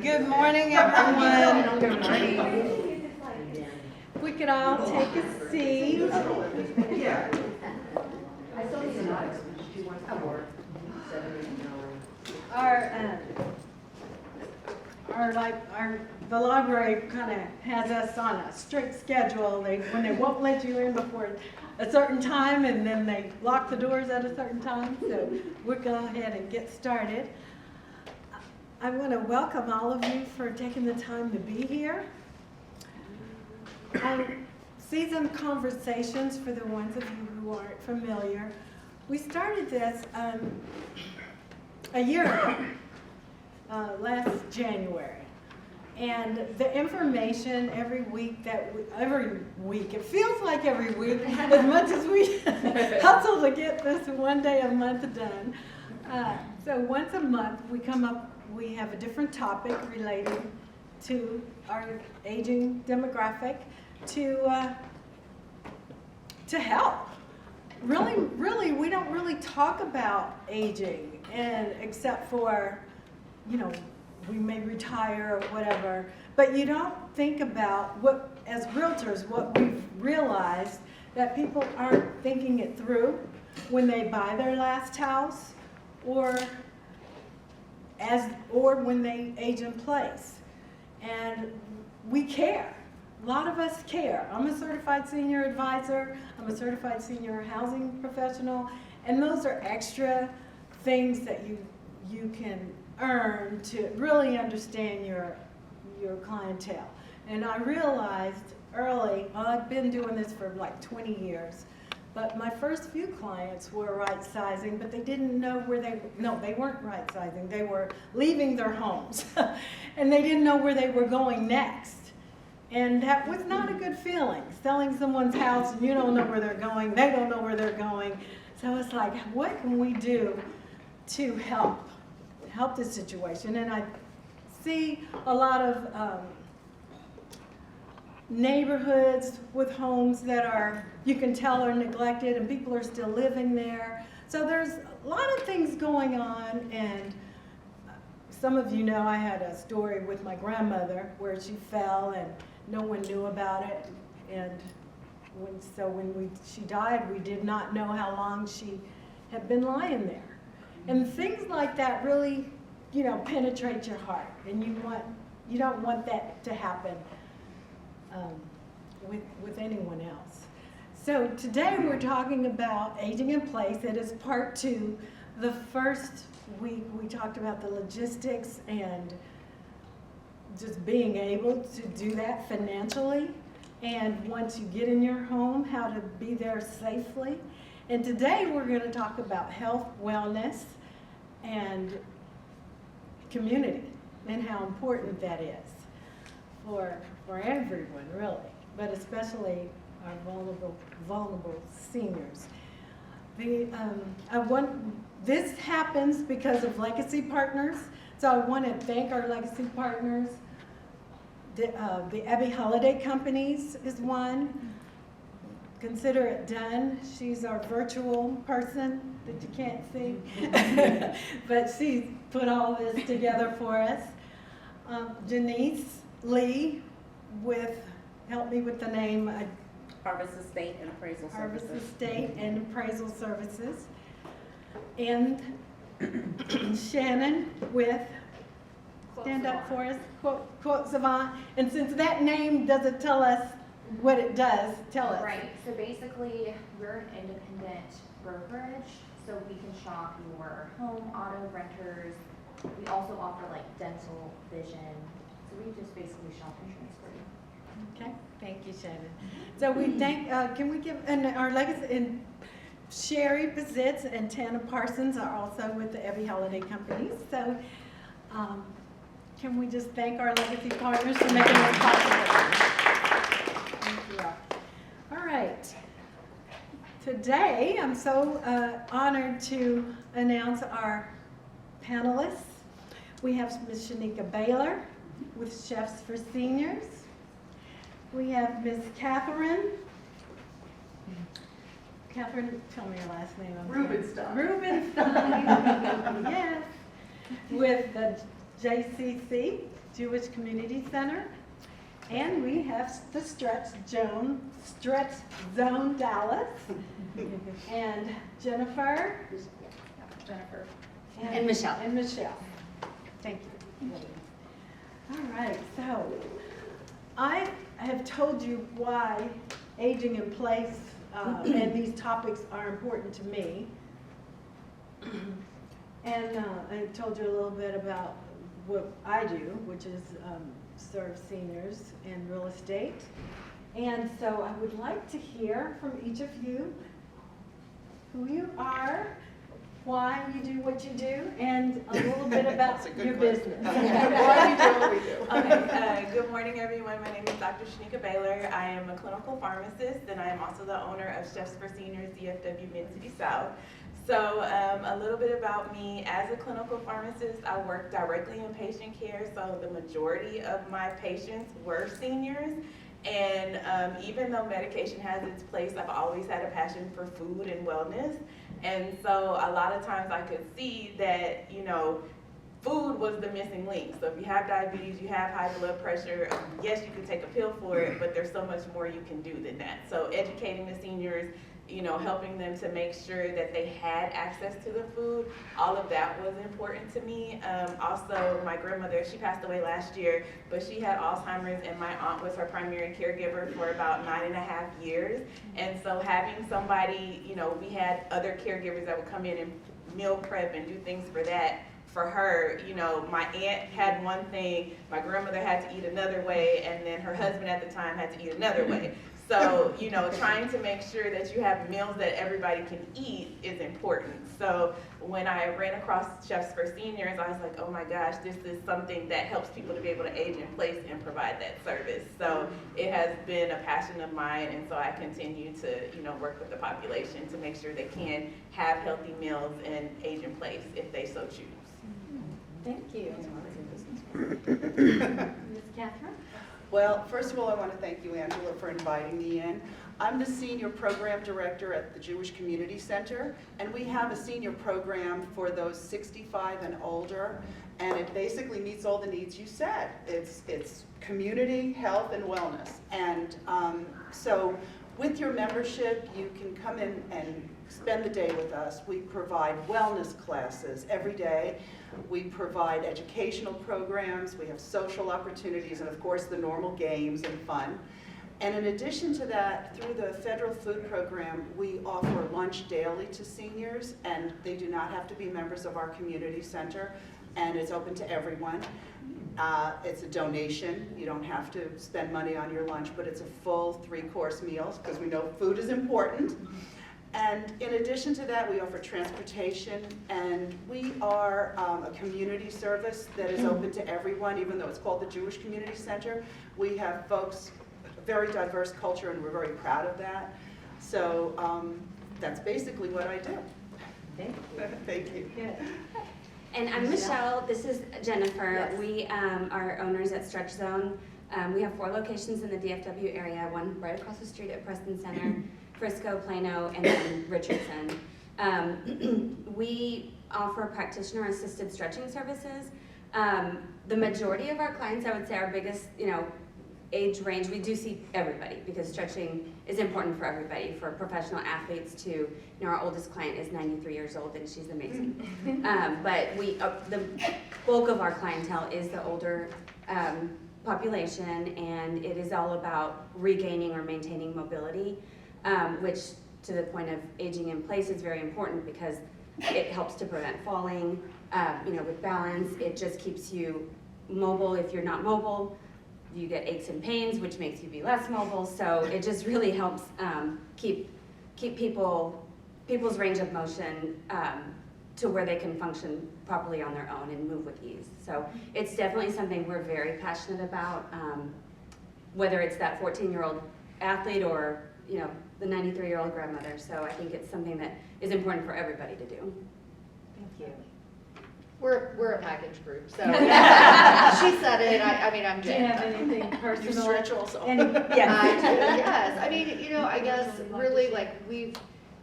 Good morning, everyone. Good morning. We could all take a seat. The library kind of has us on a strict schedule. When they won't let you in before a certain time, and then they lock the doors at a certain time. So we'll go ahead and get started. I want to welcome all of you for taking the time to be here. Seasoned Conversations, for the ones of you who aren't familiar, we started this a year ago, last January. And the information every week, it feels like every week, as much as we hustle to get this one day a month done. So once a month we have a different topic related to our aging demographic to help. Really, we don't really talk about aging, and except for, we may retire or whatever, but you don't think about as realtors, what we've realized that people aren't thinking it through when they buy their last house or when they age in place. And we care. A lot of us care. I'm a certified senior advisor. I'm a certified senior housing professional. And those are extra things that you can earn to really understand your clientele. And I realized early, I've been doing this for like 20 years, but my first few clients were right sizing, but they didn't know they weren't right sizing. They were leaving their homes and they didn't know where they were going next. And that was not a good feeling, selling someone's house and you don't know where they're going, they don't know where they're going. So it's like, what can we do to help the situation? And I see a lot of neighborhoods with homes that you can tell are neglected and people are still living there. So there's a lot of things going on, and some of you know I had a story with my grandmother where she fell and no one knew about it, and when she died, we did not know how long she had been lying there. And things like that really, penetrate your heart, and you don't want that to happen with anyone else. So today we're talking about aging in place. It is part 2. The first week we talked about the logistics and just being able to do that financially, and once you get in your home, how to be there safely. And today we're going to talk about health, wellness, and community, and how important that is for everyone, really, but especially our vulnerable seniors. This happens because of Legacy Partners, so I want to thank our Legacy Partners. The Abby Holiday Companies is one. Consider it done. She's our virtual person that you can't see, but she put all this together for us. Janice Lee help me with the name. Harvest Estate and Appraisal Services. Harvest Estate and Appraisal Services. And Shannon with Stand Up For Us, Quote Savant. And since that name doesn't tell us what it does, tell us. Right, so basically we're an independent brokerage, so we can shop your home, auto, renters. We also offer like dental, vision, so we just basically shop insurance for you. Okay, thank you, Shannon. So we thank, can we give, and our Legacy, and Sherry Bazitz and Tana Parsons are also with the Abby Holiday Companies. So can we just thank our Legacy Partners for making this possible? Thank you all. All right. Today, I'm so honored to announce our panelists. We have Ms. Shanika Baylor with Chefs for Seniors. We have Ms. Catherine, tell me your last name. Rubenstein. Rubenstein, yes, with the JCC, Jewish Community Center. And we have the Stretch Zone Dallas. And Jennifer. And Michelle. And Michelle. Thank you. All right, so I have told you why aging in place and these topics are important to me. And I told you a little bit about what I do, which is serve seniors in real estate. And so I would like to hear from each of you who you are, why you do what you do, and a little bit about your business. Why we do what we do. Okay, good morning everyone. My name is Dr. Shanika Baylor. I am a clinical pharmacist and I am also the owner of Chefs for Seniors DFW Mid-City South. So a little bit about me. As a clinical pharmacist, I work directly in patient care, so the majority of my patients were seniors. And even though medication has its place, I've always had a passion for food and wellness. And so a lot of times I could see that, you know, food was the missing link. So if you have diabetes, you have high blood pressure, yes, you can take a pill for it, but there's so much more you can do than that. So educating the seniors, you know, helping them to make sure that they had access to the food, all of that was important to me. Also, my grandmother, she passed away last year, but she had Alzheimer's and my aunt was her primary caregiver for about 9.5 years. And so having somebody, you know, we had other caregivers that would come in and meal prep and do things for that. For her, you know, my aunt had one thing, my grandmother had to eat another way, and then her husband at the time had to eat another way. So, you know, trying to make sure that you have meals that everybody can eat is important. So when I ran across Chefs for Seniors, I was like, oh my gosh, this is something that helps people to be able to age in place and provide that service. So it has been a passion of mine, and so I continue to, you know, work with the population to make sure they can have healthy meals and age in place if they so choose. Thank you. Ms. Catherine? Well, first of all, I want to thank you, Angela, for inviting me in. I'm the Senior Program Director at the Jewish Community Center, and we have a senior program for those 65 and older, and it basically meets all the needs you said. It's community, health, and wellness. And so with your membership, you can come in and spend the day with us. We provide wellness classes every day. We provide educational programs, we have social opportunities, and of course the normal games and fun. And in addition to that, through the federal food program, we offer lunch daily to seniors, and they do not have to be members of our community center, and it's open to everyone. It's a donation. You don't have to spend money on your lunch, but it's a full 3-course meal because we know food is important. And in addition to that, we offer transportation, and we are a community service that is open to everyone, even though it's called the Jewish Community Center. We have folks, a very diverse culture, and we're very proud of that. So that's basically what I do. Thank you. Thank you. Good. And I'm Michelle, this is Jennifer. Yes. We are owners at Stretch Zone. We have 4 locations in the DFW area, one right across the street at Preston Center, Frisco, Plano, and then Richardson. We offer practitioner-assisted stretching services. The majority of our clients, I would say, our biggest, you know, age range, we do see everybody because stretching is important for everybody, for professional athletes to, you know, our oldest client is 93 years old and she's amazing. But the bulk of our clientele is the older population, and it is all about regaining or maintaining mobility, which to the point of aging in place is very important because it helps to prevent falling, you know, with balance. It just keeps you mobile. If you're not mobile, you get aches and pains, which makes you be less mobile. So it just really helps keep people's range of motion to where they can function properly on their own and move with ease. So it's definitely something we're very passionate about, whether it's that 14-year-old athlete or, you know, the 93-year-old grandmother. So I think it's something that is important for everybody to do. Thank you. We're a package group, so she said it. I mean, I'm Do you Jen. have anything You personal? stretch also. Any, I do, yes. I mean, you know, I guess really like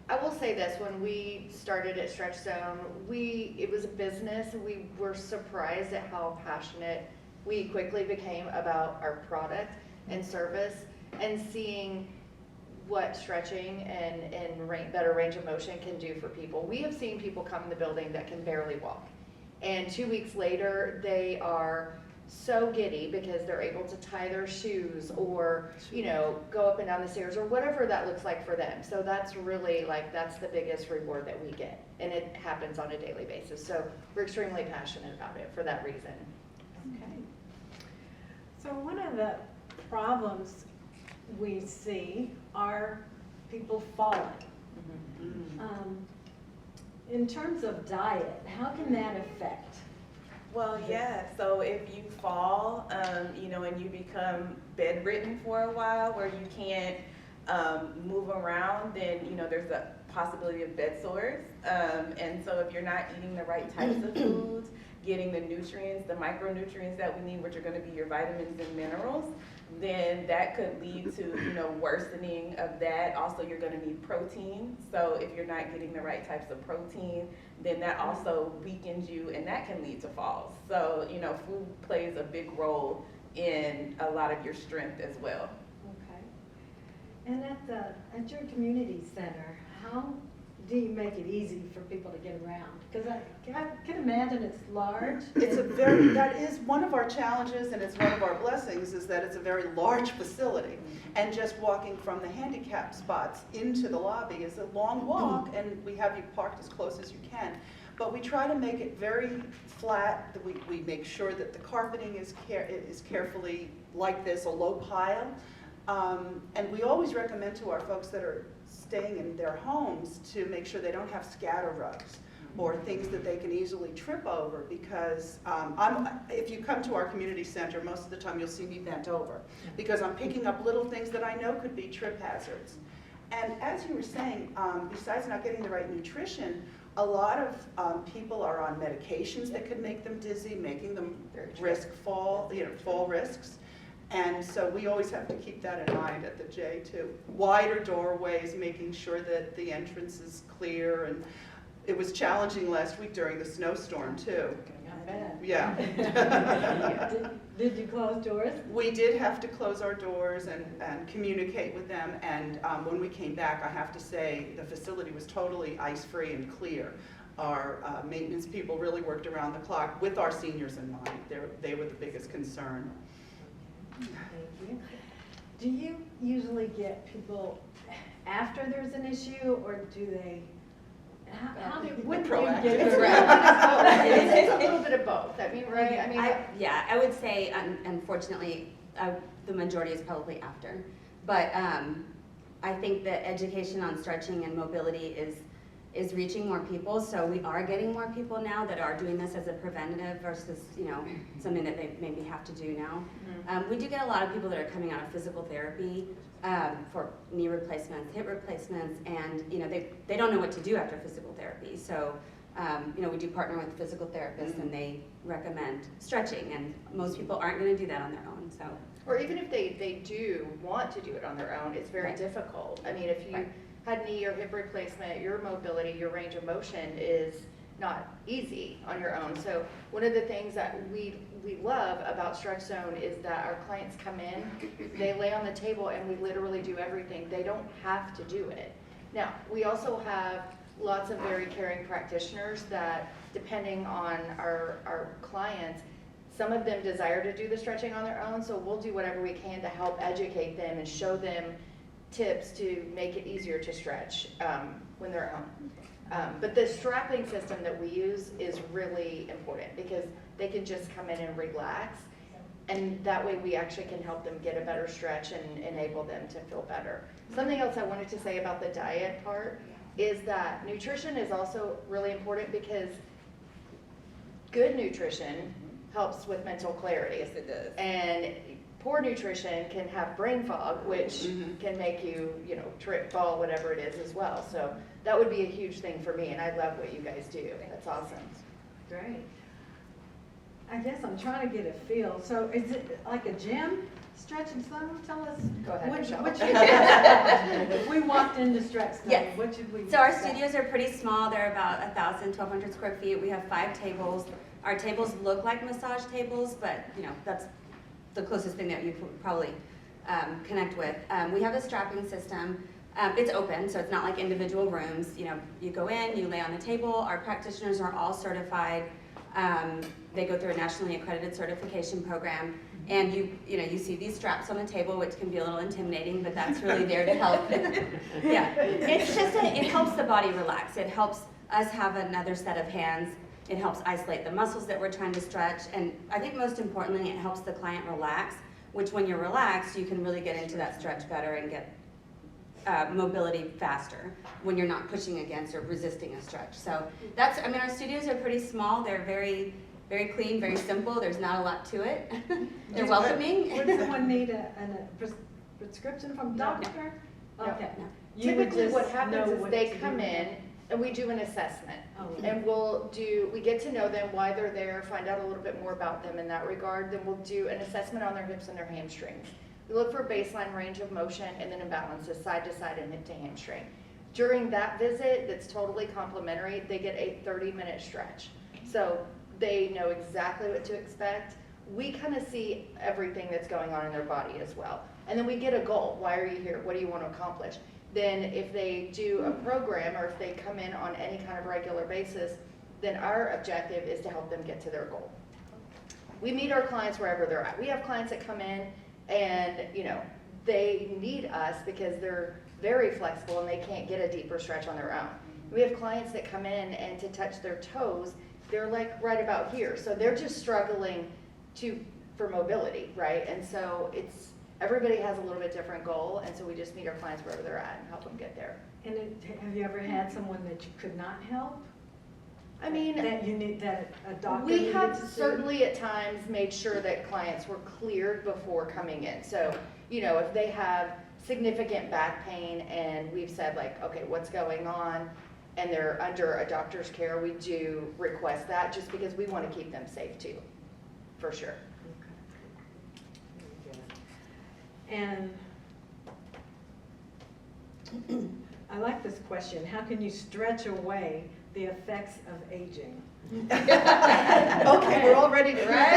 I will say this, when we started at Stretch Zone, it was a business. We were surprised at how passionate we quickly became about our product and service, and seeing what stretching and better range of motion can do for people. We have seen people come in the building that can barely walk, and 2 weeks later, they are so giddy because they're able to tie their shoes or, go up and down the stairs or whatever that looks like for them. So that's really that's the biggest reward that we get, and it happens on a daily basis. So we're extremely passionate about it for that reason. Okay. So one of the problems we see are people falling. In terms of diet, how can that affect? Well, yeah, so if you fall, and you become bedridden for a while where you can't move around, then, there's a possibility of bed sores. And so if you're not eating the right types of foods, getting the nutrients, the micronutrients that we need, which are gonna be your vitamins and minerals, then that could lead to, worsening of that. Also, you're gonna need protein. So if you're not getting the right types of protein, then that also weakens you, and that can lead to falls. So, food plays a big role in a lot of your strength as well. Okay. And at your community center, how do you make it easy for people to get around? Because I can imagine it's large. That is one of our challenges, and it's one of our blessings, is that it's a very large facility. And just walking from the handicap spots into the lobby is a long walk, and we have you parked as close as you can. But we try to make it very flat. We make sure that the carpeting is carefully like this, a low pile. And we always recommend to our folks that are staying in their homes to make sure they don't have scatter rugs or things that they can easily trip over, because if you come to our community center, most of the time you'll see me bent over because I'm picking up little things that I know could be trip hazards. And as you were saying, besides not getting the right nutrition, a lot of people are on medications that could make them dizzy, making them fall risks. And so we always have to keep that in mind at the J too. Wider doorways, making sure that the entrance is clear. And it was challenging last week during the snowstorm too. Not bad. Yeah. Did you close doors? We did have to close our doors and communicate with them. And when we came back, I have to say the facility was totally ice-free and clear. Our maintenance people really worked around the clock with our seniors in mind. They were the biggest concern. Thank you. Do you usually get people after there's an issue, or do they, when do you Proactive. get It's around? it's a little bit of both. I mean, right? I mean, I would say, unfortunately, the majority is probably after. But I think that education on stretching and mobility is reaching more people. So we are getting more people now that are doing this as a preventative versus, something that they maybe have to do now. We do get a lot of people that are coming out of physical therapy for knee replacements, hip replacements, and they don't know what to do after physical therapy. So we do partner with physical therapists, and they recommend stretching, and most people aren't going to do that on their own. So, or even if they do want to do it on their own, it's very Right. difficult. I mean, if you Right. had knee or hip replacement, your mobility, your range of motion is not easy on your own. So one of the things that we love about Stretch Zone is that our clients come in, they lay on the table, and we literally do everything. They don't have to do it. Now, we also have lots of very caring practitioners that, depending on our clients, some of them desire to do the stretching on their own, so we'll do whatever we can to help educate them and show them tips to make it easier to stretch when they're at home. But the strapping system that we use is really important because they can just come in and relax, and that way we actually can help them get a better stretch and enable them to feel better. Something else I wanted to say about the diet part is that nutrition is also really important because good nutrition helps with mental clarity. Yes, it does. And poor nutrition can have brain fog, which can make you, trip, fall, whatever it is as well. So that would be a huge thing for me, and I love what you guys do. That's awesome. Great. I guess I'm trying to get a feel. So is it like a gym? Stretch and Stone, tell us. Go ahead, Michelle. If we walked into Stretch Stone, Yes. what should we? So our expect? studios are pretty small. They're about 1,200 square feet. We have 5 tables. Our tables look like massage tables, but you know that's the closest thing that you could probably connect with. We have a strapping system. It's open, so it's not like individual rooms. You know, you go in, you lay on the table. Our practitioners are all certified. They go through a nationally accredited certification program. And you see these straps on the table, which can be a little intimidating, but that's really there to help. Yeah, it's just it helps the body relax. It helps us have another set of hands. It helps isolate the muscles that we're trying to stretch, and I think most importantly, it helps the client relax. Which, when you're relaxed, you can really get into that stretch better and get mobility faster when you're not pushing against or resisting a stretch. So that's, I mean, our studios are pretty small. They're very, very clean, very simple. There's not a lot to it. They're welcoming. Would someone need a prescription from No. doctor? No. Okay. No. You would Typically, what just happens know is what they to come do. in and we do an assessment. Oh, And we get to know them, why they're there, find out a little bit more about them in that regard. Then we'll do an assessment on their hips and their hamstrings. We look for baseline range of motion and then imbalances side to side and hip to hamstring. During that visit, that's totally complimentary, they get a 30-minute stretch. So they know exactly what to expect. We kind of see everything that's going on in their body as well. And then we get a goal. Why are you here? What do you want to accomplish? Then if they do a program or if they come in on any kind of regular basis, then our objective is to help them get to their goal. We meet our clients wherever they're at. We have clients that come in and, they need us because they're very flexible and they can't get a deeper stretch on their own. We have clients that come in and to touch their toes, they're like right about here. So they're just struggling for mobility, right? And so everybody has a little bit different goal, and so we just meet our clients wherever they're at and help them get there. And have you ever had someone that you could not help? I mean, That a doctor we needed have to see? certainly at times made sure that clients were cleared before coming in. So, if they have significant back pain and we've said like, okay, what's going on? And they're under a doctor's care, we do request that just because we want to keep them safe too, for sure. And I like this question. How can you stretch away the effects of aging? Okay, we're all ready to read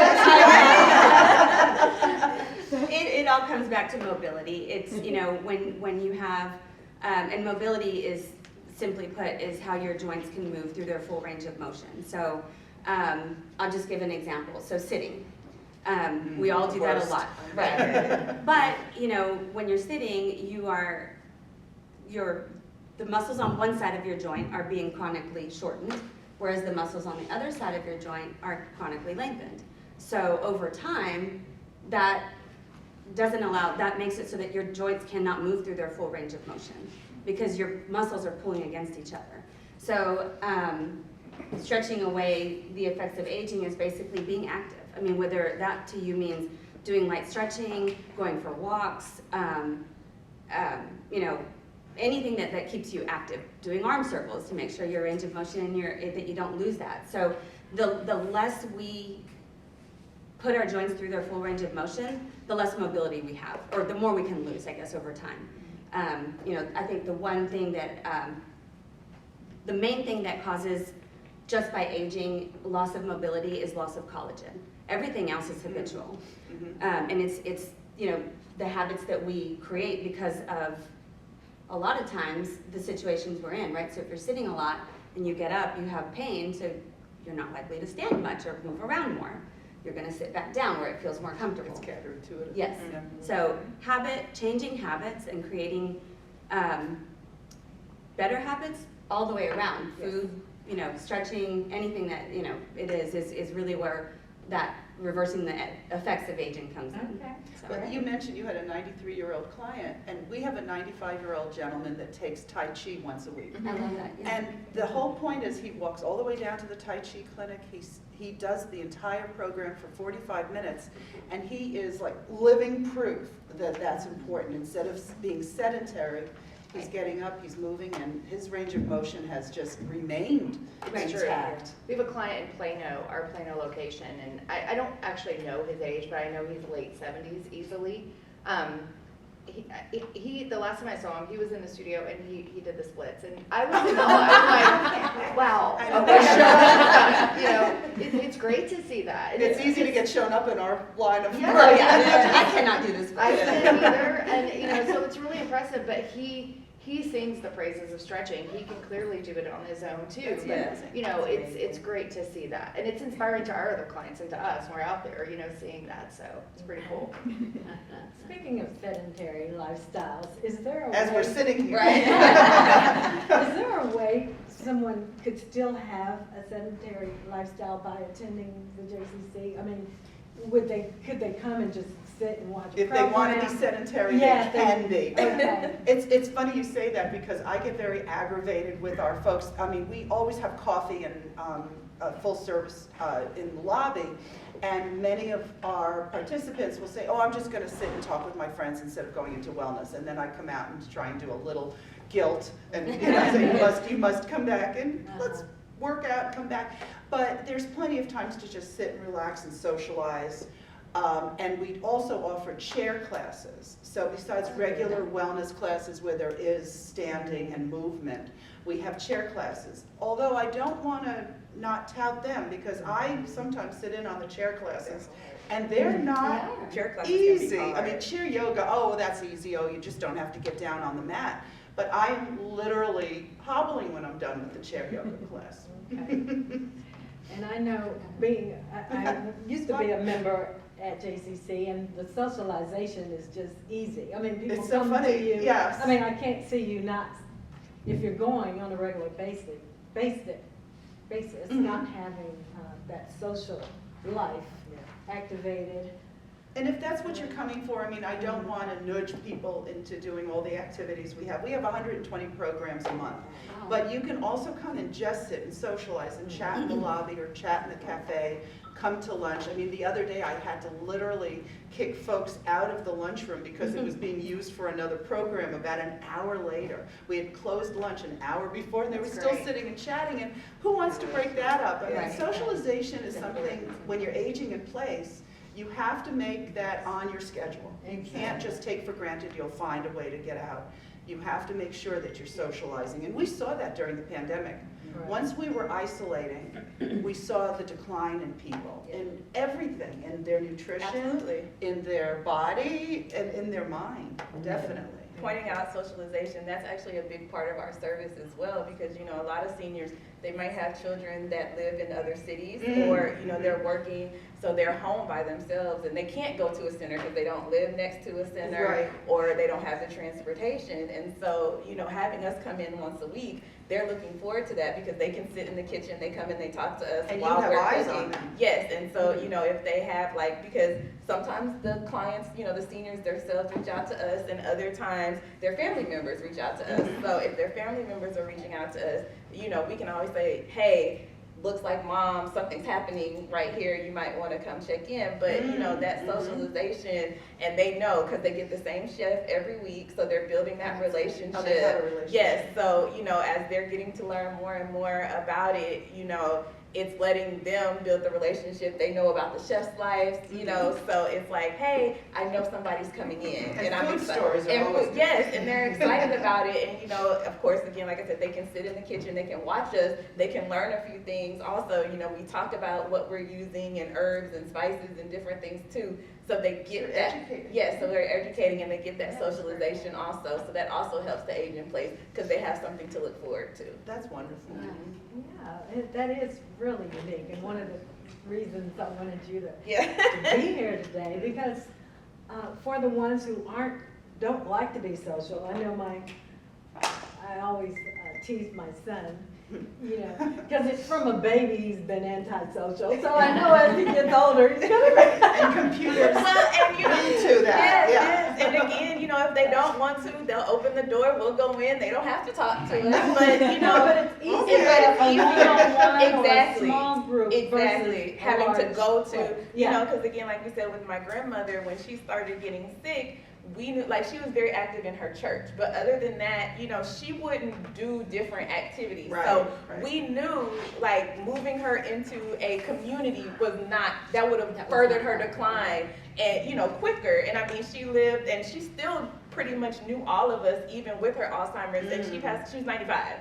It all comes back to mobility. It's, when you have, and mobility is, simply put, is how your joints can move through their full range of motion. So I'll just give an example. So sitting. We all do that a lot, right? But, when you're sitting, the muscles on one side of your joint are being chronically shortened, whereas the muscles on the other side of your joint are chronically lengthened. So over time, that makes it so that your joints cannot move through their full range of motion because your muscles are pulling against each other. So stretching away the effects of aging is basically being active. I mean, whether that to you means doing light stretching, going for walks, anything that keeps you active, doing arm circles to make sure your range of motion and that you don't lose that. So the less we put our joints through their full range of motion, the less mobility we have, or the more we can lose, I guess, over time. I think the main thing that causes, just by aging, loss of mobility is loss of collagen. Everything else is habitual. And it's the habits that we create because of, a lot of times, the situations we're in, right? So if you're sitting a lot and you get up, you have pain, so you're not likely to stand much or move around more. You're gonna sit back down where it feels more comfortable. It's counterintuitive. Yes. So changing habits and creating better habits all the way around. Food, stretching, anything that, it is really where that reversing the effects of aging comes in. Okay. So, But you mentioned you had a 93-year-old client, and we have a 95-year-old gentleman that takes Tai Chi once a week. I love that, yeah. And the whole point is he walks all the way down to the Tai Chi clinic. He does the entire program for 45 minutes, and he is like living proof that that's important. Instead of being sedentary, He's getting up, he's moving, and his range of motion has just remained Right. intact. We have a client in Plano, our Plano location, and I don't actually know his age, but I know he's late 70s easily. The last time I saw him, he was in the studio and he did the splits, and I was in awe. I was like, wow. I know, Okay. You know, it's great to see that. And it's easy to get shown up in our line of Yeah. work. I cannot do this. I couldn't either, and you know, so it's really impressive, but he sings the praises of stretching. He can clearly do it on his own too. That's But amazing. you know, it's great to see that, and it's inspiring to our other clients and to us when we're out there, you know, seeing that. So it's pretty cool. Speaking of sedentary lifestyles, is there a way? As we're sitting here. Right. Is there a way someone could still have a sedentary lifestyle by attending the JCC? I mean, could they come and just sit and watch a If they want to be program? sedentary, Yeah, they can be. Okay. It's funny you say that because I get very aggravated with our folks. I mean, we always have coffee and full service in the lobby, and many of our participants will say, oh, I'm just going to sit and talk with my friends instead of going into wellness. And then I come out and try and do a little guilt and say, you must come back and let's work out and come back. But there's plenty of times to just sit and relax and socialize. And we also offer chair classes. So besides regular wellness classes where there is standing and movement, we have chair classes. Although I don't want to not tout them because I sometimes sit in on the chair classes and they're not Chair classes can be easy. I hard. mean, chair yoga, oh, that's easy. Oh, you just don't have to get down on the mat. But I am literally hobbling when I'm done with the chair yoga class. Okay. And I know I used to be a member at JCC, and the socialization is just easy. I mean, people It's so come funny, to you. yes. I mean, I can't see you not, if you're going on a regular basis, Mhm. not having that social life activated. And if that's what you're coming for, I mean, I don't want to nudge people into doing all the activities we have. We have 120 programs a month. But you can also come and just sit and socialize and chat in the lobby or chat in the cafe, come to lunch. I mean, the other day I had to literally kick folks out of the lunchroom because it was being used for another program about an hour later. We had closed lunch an hour before and they were That's still great. sitting and chatting, and who wants to break that up? I mean, Right. socialization is something, when you're aging in place, you have to make that on your schedule. You can't just take for granted you'll find a way to get out. You have to make sure that you're socializing. And we saw that during the pandemic. Right. Once we were isolating, we saw the decline in people, in everything, in their nutrition, Absolutely. in their body, and in their mind, definitely. Pointing out socialization, that's actually a big part of our service as well, because, you know, a lot of seniors, they might have children that live in other cities, or, you know, they're working, so they're home by themselves, and they can't go to a center because they don't live next to a center, Right. or they don't have the transportation. And so, you know, having us come in once a week, they're looking forward to that because they can sit in the kitchen, they come and they talk to us And you while have we're eyes cooking. on them. Yes, and so, you know, if they have because sometimes the clients, you know, the seniors themselves reach out to us, and other times their family members reach out to us. So if their family members are reaching out to us, you know, we can always say, hey, looks like mom, something's happening right here, you might want to come check in. But, you know, that socialization, and they know because they get the same chef every week, so they're building that relationship. Oh, they have a relationship. Yes, so, you know, as they're getting to learn more and more about it, you know, it's letting them build the relationship. They know about the chef's life, you know, so it's like, hey, I know somebody's coming in. And I'm food excited. stories are And always food- good. Yes, and they're excited about it. And, you know, of course, again, like I said, they can sit in the kitchen, they can watch us, they can learn a few things. Also, you know, we talk about what we're using and herbs and spices and different things too. So they get You're that. educated. Yes, so they're educating and they get that socialization also. So that also helps the age in place because they have something to look forward to. That's wonderful. Yeah, that is really unique, and one of the reasons I wanted you to Yeah. be here today, because for the ones who don't like to be social, I know I always tease my son, you know, because it's from a baby he's been antisocial, so I know as he gets older, he's gonna be. And computers Well, and you know, lead to that, yes, yeah. yes. And again, you know, if they don't want to, they'll open the door, we'll go in, they don't have to talk to us, but you know, No, but it's easy, Okay. but But it's a easy. one-on-one or a Exactly. small group. to Exactly, versus a having to large go to, place. you Yeah. know, because again, like we said with my grandmother, when she started getting sick, we knew, like, she was very active in her church, but other than that, you know, she wouldn't do different activities. So Right. we knew, like, moving her into a community was not, that would have That was furthered not her right. decline and, you know, quicker. And I mean, she lived, and she still pretty much knew all of us, even with her Alzheimer's, and she was 95.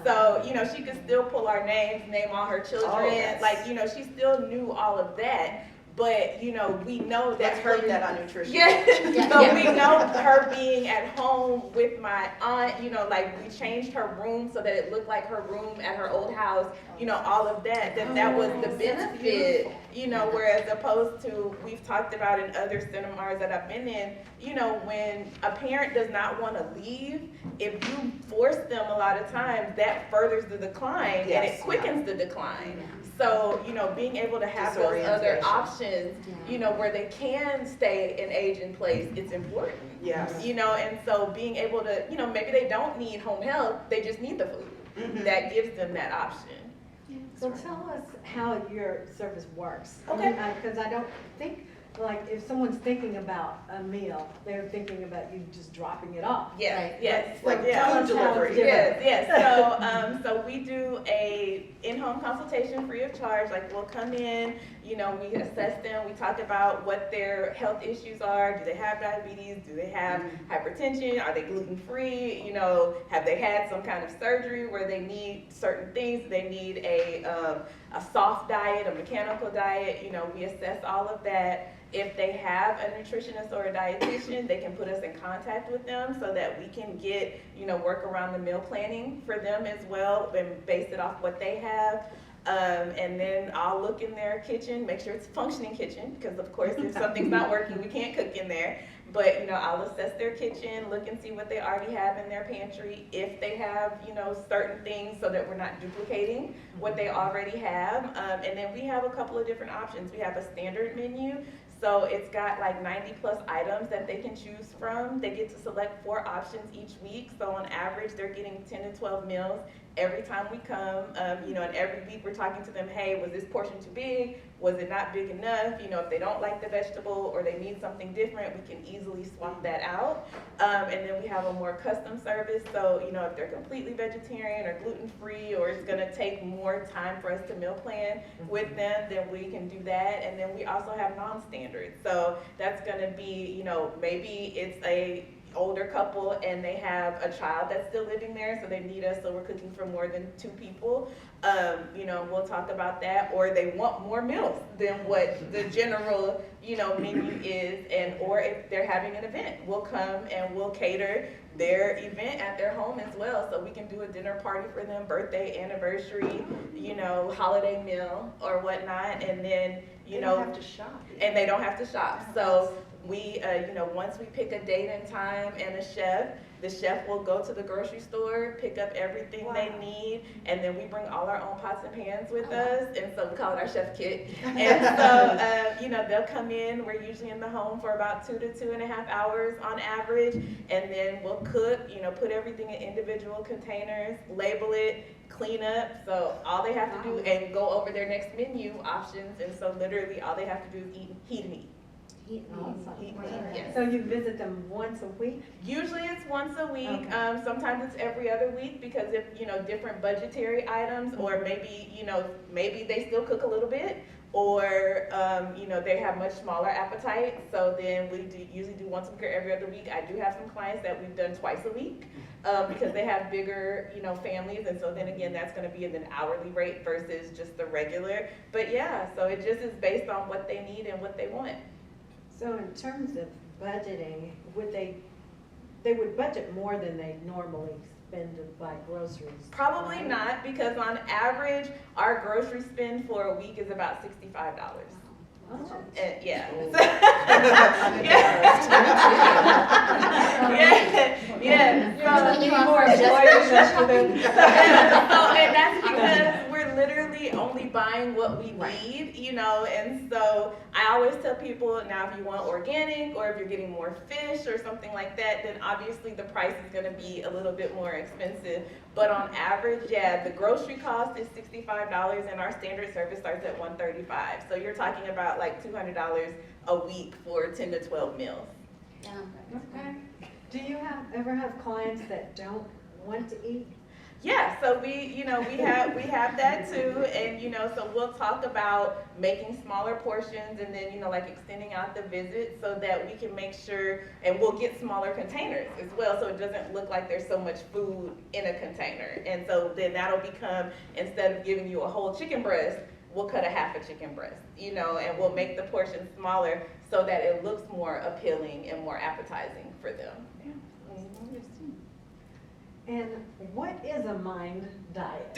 So, you know, she could still pull our names, name all her children, Oh, yes. like, you know, she still knew all of that. But, you know, we know that Let's her blame that on nutrition. Yeah, Yeah. so Yeah. we know her being at home with my aunt, you know, like we changed her room so that it looked like her room at her old house, you know, all of that, that was the benefit, you know, whereas opposed to, we've talked about in other seminars that I've been in, you know, when a parent does not want to leave, if you force them a lot of times, that furthers the decline and Yes. it quickens the decline. So, you know, being able to have those other Disorientation. options, you know, where they can stay and age in place, it's important. Yes. You know, and so being able to, you know, maybe they don't need home health, they just need the food. Mhm. That gives them that option. So tell us how your service works. Okay. Because I don't think, like, if someone's thinking about a meal, they're thinking about you just dropping it off. Yes, Right. yes, So Like yeah. tell food us how it's delivery. different. Yes, yes. So we do a in-home consultation free of charge. Like we'll come in, you know, we assess them. We talk about what their health issues are. Do they have diabetes? Do they have hypertension? Are they gluten-free? You know, have they had some kind of surgery where they need certain things? Do they need a soft diet, a mechanical diet? You know, we assess all of that. If they have a nutritionist or a dietitian, they can put us in contact with them so that we can get, you know, work around the meal planning for them as well and base it off what they have. And then I'll look in their kitchen, make sure it's a functioning kitchen, because of course if something's not working, we can't cook in there. But, you know, I'll assess their kitchen, look and see what they already have in their pantry, if they have, you know, certain things so that we're not duplicating what they already have. And then we have a couple of different options. We have a standard menu. So it's got like 90 plus items that they can choose from. They get to select 4 options each week. So on average, they're getting 10 to 12 meals every time we come. You know, and every week we're talking to them, hey, was this portion too big? Was it not big enough? You know, if they don't like the vegetable or they need something different, we can easily swap that out. And then we have a more custom service. So, you know, if they're completely vegetarian or gluten-free, or it's gonna take more time for us to meal plan with them, then we can do that. And then we also have non-standard. So that's gonna be, you know, maybe it's a older couple and they have a child that's still living there, so they need us, so we're cooking for more than 2 people. You know, we'll talk about that, or they want more meals than what the general, you know, menu is, and or if they're having an event, we'll come and we'll cater their event at their home as well, so we can do a dinner party for them, birthday, anniversary, you know, holiday meal or whatnot, and then, you You know, don't have to shop. and they don't have to shop. So we, you know, once we pick a date and time and a chef, the chef will go to the grocery store, pick up everything they need, and then we bring all our own pots and pans with us, and so we call it our chef kit. And so, you know, they'll come in, we're usually in the home for about 2 to 2.5 hours on average, and then we'll cook, you know, put everything in individual containers, label it, clean up, so all they have to do, and go over their next menu options, and so literally all they have to do is heat and eat. Awesome. Heat and eat, yes. So you visit them once a week? Usually it's once a week, Okay. sometimes it's every other week, because if, you know, different budgetary items, or maybe, you know, maybe they still cook a little bit, or, you know, they have much smaller appetite, so then we usually do once a week or every other week. I do have some clients that we've done twice a week, because they have bigger, you know, families, and so then again, that's gonna be at an hourly rate versus just the regular. But yeah, so it just is based on what they need and what they want. So in terms of budgeting, would they would budget more than they normally spend to buy groceries? Probably right? not, because on average, our grocery spend for a week is about $65. Oh. And yeah. Yeah. Yeah. Can you More offer employers just for them. So, and that's because we're we're literally only buying what we need, you know, and so I always tell people, now if you want organic or if you're getting more fish or something like that, then obviously the price is gonna be a little bit more expensive. But on average, yeah, the grocery cost is $65 and our standard service starts at $135. So you're talking about like $200 a week for 10 to 12 meals. Yeah. Okay. Do you ever have clients that don't want to eat? Yeah, so we have that too, and so we'll talk about making smaller portions and then like extending out the visit so that we can make sure, and we'll get smaller containers as well, so it doesn't look like there's so much food in a container. And so then that'll become, instead of giving you a whole chicken breast, we'll cut a half a chicken breast, and we'll make the portion smaller so that it looks more appealing and more appetizing for them. And what is a mind diet?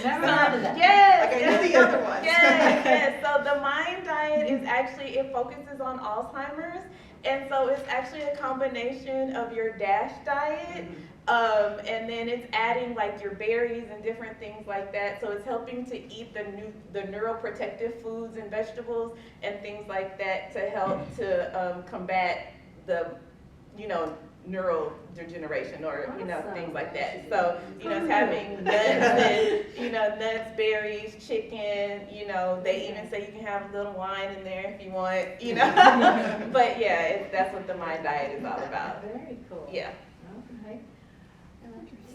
Never heard of that. Yes. Like I knew the other ones. Yes. So the mind diet is actually, it focuses on Alzheimer's. And so it's actually a combination of your DASH diet, and then it's adding like your berries and different things like that. So it's helping to eat the neuroprotective foods and vegetables and things like that to help to combat the, neurodegeneration or things like that. So it's having nuts and nuts, berries, chicken. They even say you can have a little wine in there if you want. But yeah, that's what the mind diet is all about. Very cool. Yeah. Okay.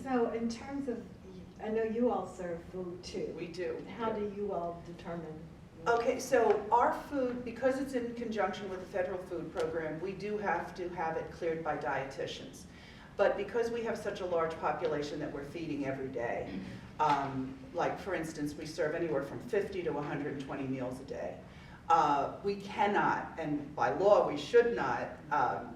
So in terms of, I know you all serve food too. We do. How do you all determine? Okay, so our food, because it's in conjunction with the federal food program, we do have to have it cleared by dietitians. But because we have such a large population that we're feeding every day, like for instance, we serve anywhere from 50 to 120 meals a day. We cannot, and by law we should not,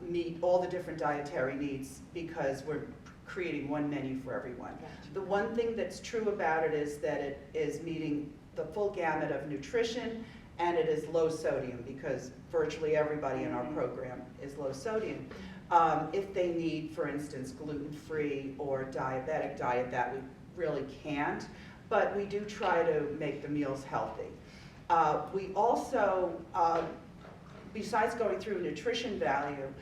meet all the different dietary needs because we're creating one menu for everyone. The one thing that's true about it is that it is meeting the full gamut of nutrition, and it is low sodium because virtually everybody in our program is low sodium. If they need, for instance, gluten-free or diabetic diet, that we really can't, but we do try to make the meals healthy. We also, besides going through nutrition value,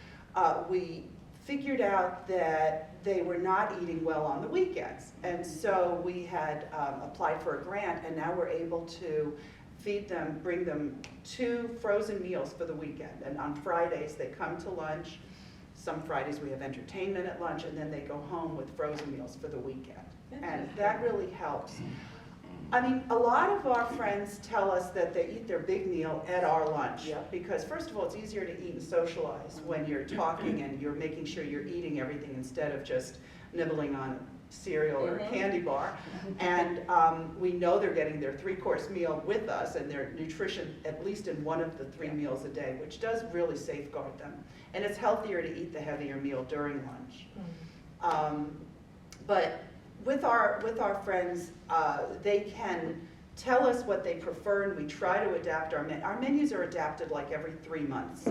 we figured out that they were not eating well on the weekends. And so we had applied for a grant, and now we're able to feed them, bring them 2 frozen meals for the weekend. And on Fridays, they come to lunch. Some Fridays we have entertainment at lunch, and then they go home with frozen meals for the weekend. And that really helps. I mean, a lot of our friends tell us that they eat their big meal at our lunch. Yep. Because first of all, it's easier to eat and socialize when you're talking and you're making sure you're eating everything instead of just nibbling on cereal or a candy bar. And we know they're getting their 3-course meal with us and their nutrition at least in one of the 3 meals a day, which does really safeguard them. And it's healthier to eat the heavier meal during lunch. But with our friends, they can tell us what they prefer, and we try to adapt our menus. Our menus are adapted like every 3 months.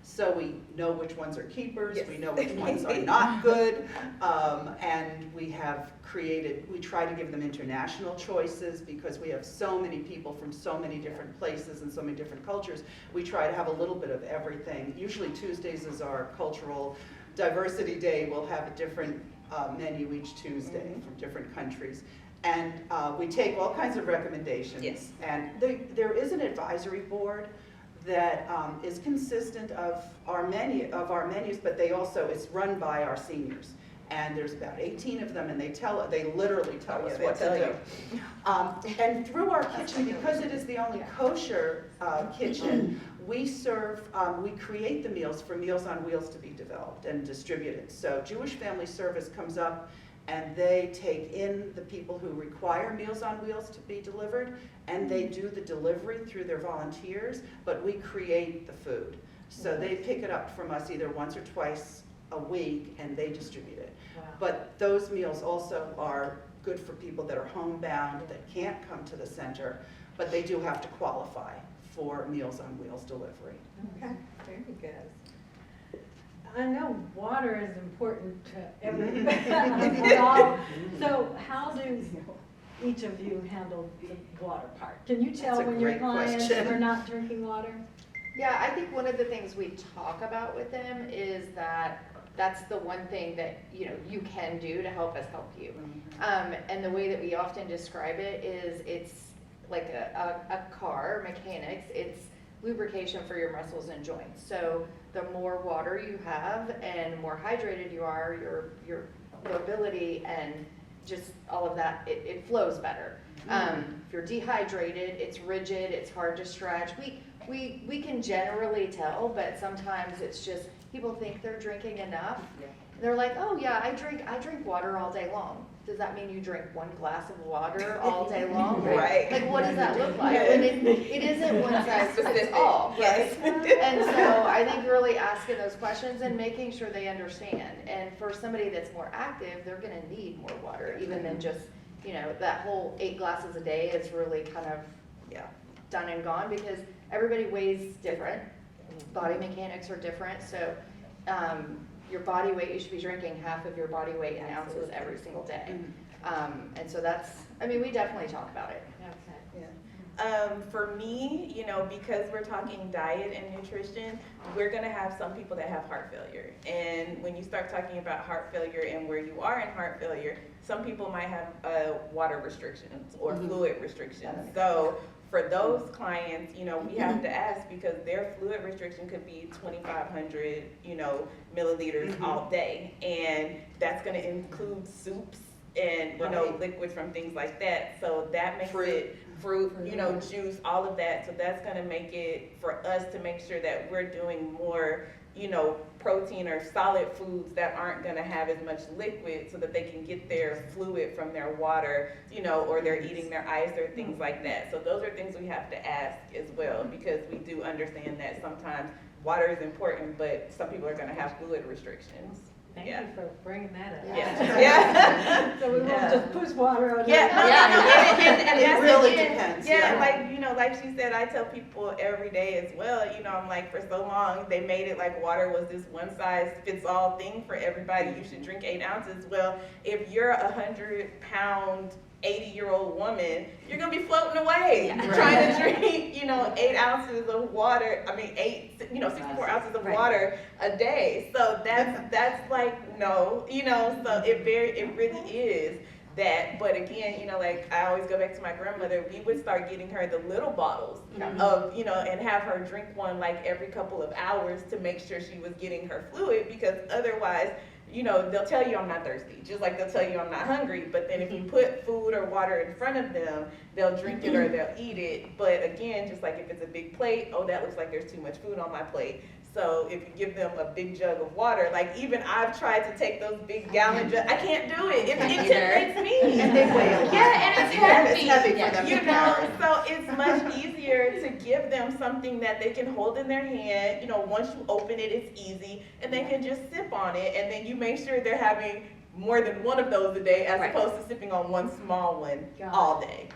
So we know which ones are keepers, Yes. we know which ones are not good, and we try to give them international choices because we have so many people from so many different places and so many different cultures. We try to have a little bit of everything. Usually Tuesdays is our cultural diversity day. We'll have a different menu each Tuesday from different countries. And we take all kinds of recommendations. Yes. And there is an advisory board that is consistent of our menus, but it's run by our seniors. And there's about 18 of them, and they literally tell us what to do. And through our kitchen, because it is the only kosher kitchen, we create the meals for Meals on Wheels to be developed and distributed. So Jewish Family Service comes up and they take in the people who require Meals on Wheels to be delivered, and they do the delivery through their volunteers, but we create the food. So they pick it up from us either once or twice a week, and they distribute it. Wow. But those meals also are good for people that are homebound, that can't come to the center, but they do have to qualify for Meals on Wheels delivery. Okay, very good. I know water is important to everybody. So how do each of you handle the water part? Can you tell That's a when your great clients question. are not drinking water? Yeah, I think one of the things we talk about with them is that that's the one thing that, you know, you can do to help us help you. And the way that we often describe it is it's like a car, mechanics, it's lubrication for your muscles and joints. So the more water you have and more hydrated you are, your mobility and just all of that, it flows better. If you're dehydrated, it's rigid, it's hard to stretch. We can generally tell, but sometimes it's just, people think they're drinking enough. They're like, oh yeah, I drink water all day long. Does that mean you drink 1 glass of water all day long? Right. Like, what does that look like? And it isn't one size fits all, right? And so I think really asking those questions and making sure they understand. And for somebody that's more active, they're gonna need more water, even than just, you know, that whole 8 glasses a day is really kind of, done and gone, because everybody weighs different. Body mechanics are different, so your body weight, you should be drinking half of your body weight in ounces every single day. And so that's, I mean, we definitely talk about it. For me, you know, because we're talking diet and nutrition, we're gonna have some people that have heart failure. And when you start talking about heart failure and where you are in heart failure, some people might have water restrictions or fluid restrictions. So for those clients, you know, we have to ask, because their fluid restriction could be 2,500, you know, milliliters all day. And that's gonna include soups and, you know, liquids from things like that. So that makes it fruit, you know, juice, all of that. So that's gonna make it for us to make sure that we're doing more, you know, protein or solid foods that aren't gonna have as much liquid, so that they can get their fluid from their water, you know, or they're eating their ice or things like that. So those are things we have to ask as well, because we do understand that sometimes water is important, but some people are gonna have fluid restrictions. Thank you for bringing that up. Yeah. So we won't just push water on Yeah, and It that's really again, depends, Yeah, yeah. like, you know, like she said, I tell people every day as well, you know, I'm like, for so long, they made it like water was this one size fits all thing for everybody. You should drink 8 ounces. Well, if you're a 100-pound, 80-year-old woman, you're gonna be floating away trying to drink, you know, 8 ounces of water. I mean, 64 ounces of water a day. So that's like, no, you know, so it really is that. But again, you know, like I always go back to my grandmother, we would start getting her the little bottles of, you know, and have her drink one like every couple of hours to make sure she was getting her fluid, because otherwise, you know, they'll tell you I'm not thirsty, just like they'll tell you I'm not hungry. But then if you put food or water in front of them, they'll drink it or they'll eat it. But again, just like if it's a big plate, oh, that looks like there's too much food on my plate. So if you give them a big jug of water, like even I've tried to take those big gallon jugs, I can't do it. It intimidates me. And they weigh a lot. Yeah, and it's heavy. It's heavy for them to You know, carry. so it's much easier to give them something that they can hold in their hand. You know, once you open it, it's easy, and they can just sip on it, and then you make sure they're having more than one of those a day, as opposed to sipping on one small one all day.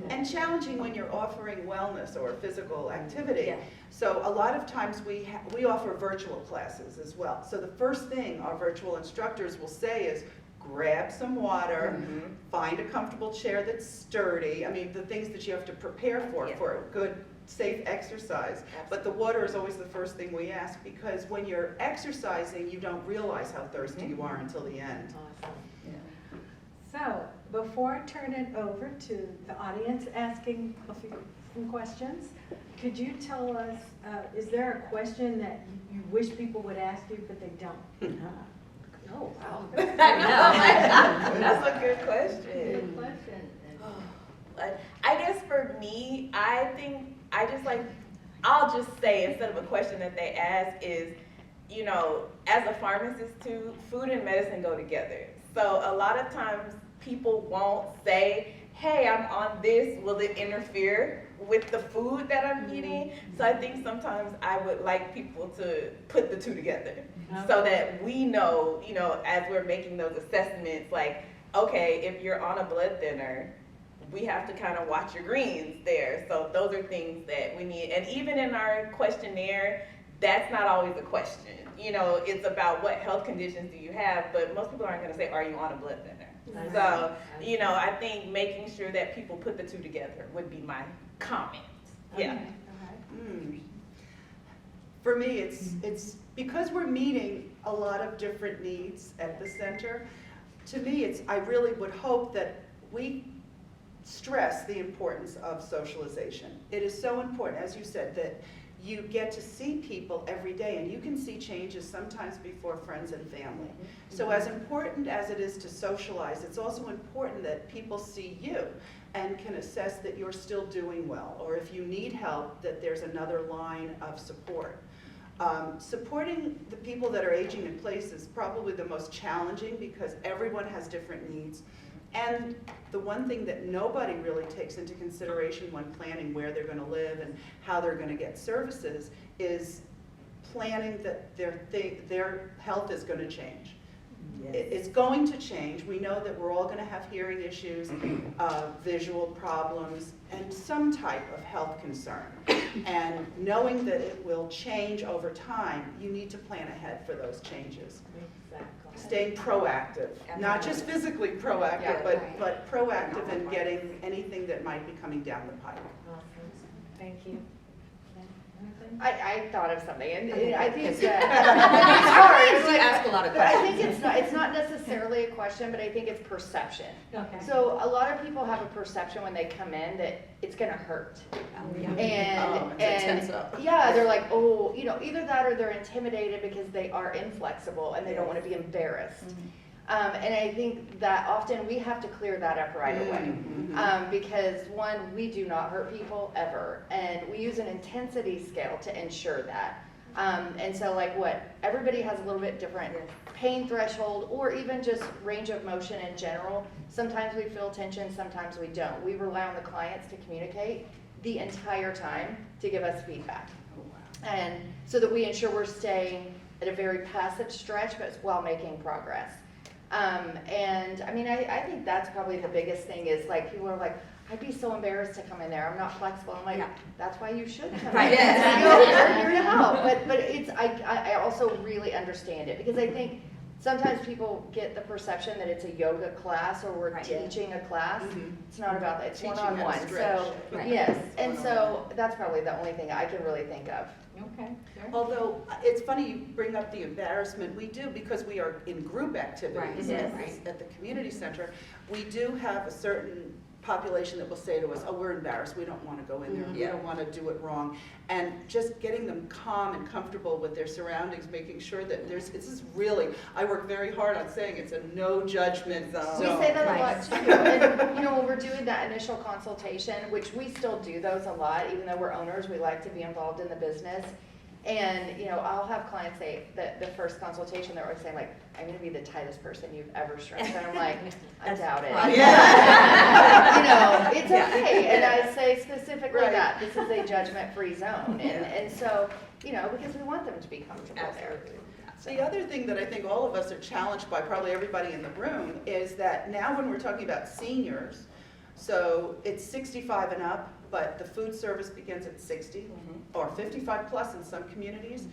And challenging when you're offering wellness or physical activity. So a lot of times we offer virtual classes as well. So the first thing our virtual instructors will say is, grab some water, find a comfortable chair that's sturdy. I mean, the things that you have to prepare for a good, safe exercise. But the water is always the first thing we ask, because when you're exercising, you don't realize how thirsty you are until the end. So, before I turn it over to the audience asking some questions, could you tell us, is there a question that you wish people would ask you, but they don't? Oh, wow. That's a good question. Good question. I guess for me, I think I'll just say, instead of a question that they ask, is, you know, as a pharmacist too, food and medicine go together. So a lot of times people won't say, hey, I'm on this, will it interfere with the food that I'm eating? So I think sometimes I would like people to put the two together, so that we know, you know, as we're making those assessments, like, okay, if you're on a blood thinner, we have to kind of watch your greens there. So those are things that we need. And even in our questionnaire, that's not always a question. You know, it's about what health conditions do you have, but most people aren't going to say, are you on a blood thinner? So, you know, I think making sure that people put the two together would be my comment. Yeah. Okay, all right. Mm. For me, it's because we're meeting a lot of different needs at the center. To me, I really would hope that we stress the importance of socialization. It is so important, as you said, that you get to see people every day, and you can see changes sometimes before friends and family. So as important as it is to socialize, it's also important that people see you and can assess that you're still doing well, or if you need help, that there's another line of support. Supporting the people that are aging in place is probably the most challenging because everyone has different needs. And the one thing that nobody really takes into consideration when planning where they're going to live and how they're going to get services is planning that their health is going to change. It's going to change. We know that we're all going to have hearing issues, visual problems, and some type of health concern. And knowing that it will change over time, you need to plan ahead for those changes. Staying proactive, not just physically proactive, Yeah. but proactive in getting anything that might be coming down the pike. Thank you. I thought of something, and I think Yes. that it's hard. You ask a lot of But I questions. think it's not necessarily a question, but I think it's perception. Okay. So a lot of people have a perception when they come in that it's gonna hurt. And, it's tense up. yeah, they're like, oh, you know, either that or they're intimidated because they are inflexible and they don't wanna be embarrassed. And I think that often we have to clear that up right away. Because one, we do not hurt people ever, and we use an intensity scale to ensure that. And so like everybody has a little bit different pain threshold or even just range of motion in general. Sometimes we feel tension, sometimes we don't. We rely on the clients to communicate the entire time to give us feedback. And so that we ensure we're staying at a very passive stretch, but while making progress. And I mean, I think that's probably the biggest thing is like, people are like, I'd be so embarrassed to come in there. I'm not flexible. I'm like, that's why you should come Right. in. Yes. You know, we're here to help. But it's, I also really understand it because I think sometimes people get the perception that it's a yoga class or we're Right. teaching a class. Mhm. It's not about that. It's Teaching how to one-on-one. stretch. So, Right. yes. And so that's probably the only thing I can really think of. Okay. Although, it's funny you bring up the embarrassment, we do, because we are in group activities Right. at Yes. at the community center, we do have a certain population that will say to us, oh, we're embarrassed, we don't want to go in there, we don't want to do it wrong. And just getting them calm and comfortable with their surroundings, making sure that this is really, I work very hard on saying it's a no judgment zone. We say that Right. a lot too. And, you know, when we're doing that initial consultation, which we still do those a lot, even though we're owners, we like to be involved in the business. And, you know, I'll have clients say that the first consultation, they're always saying like, I'm gonna be the tightest person you've ever stretched. And I'm like, I doubt it. You know, it's okay. And I say specifically Right. that this is a judgment-free zone. And so, you know, because we want them to be comfortable there. The other thing that I think all of us are challenged by, probably everybody in the room, is that now when we're talking about seniors, so it's 65 and up, but the food service begins at 60, or 55 plus in some communities.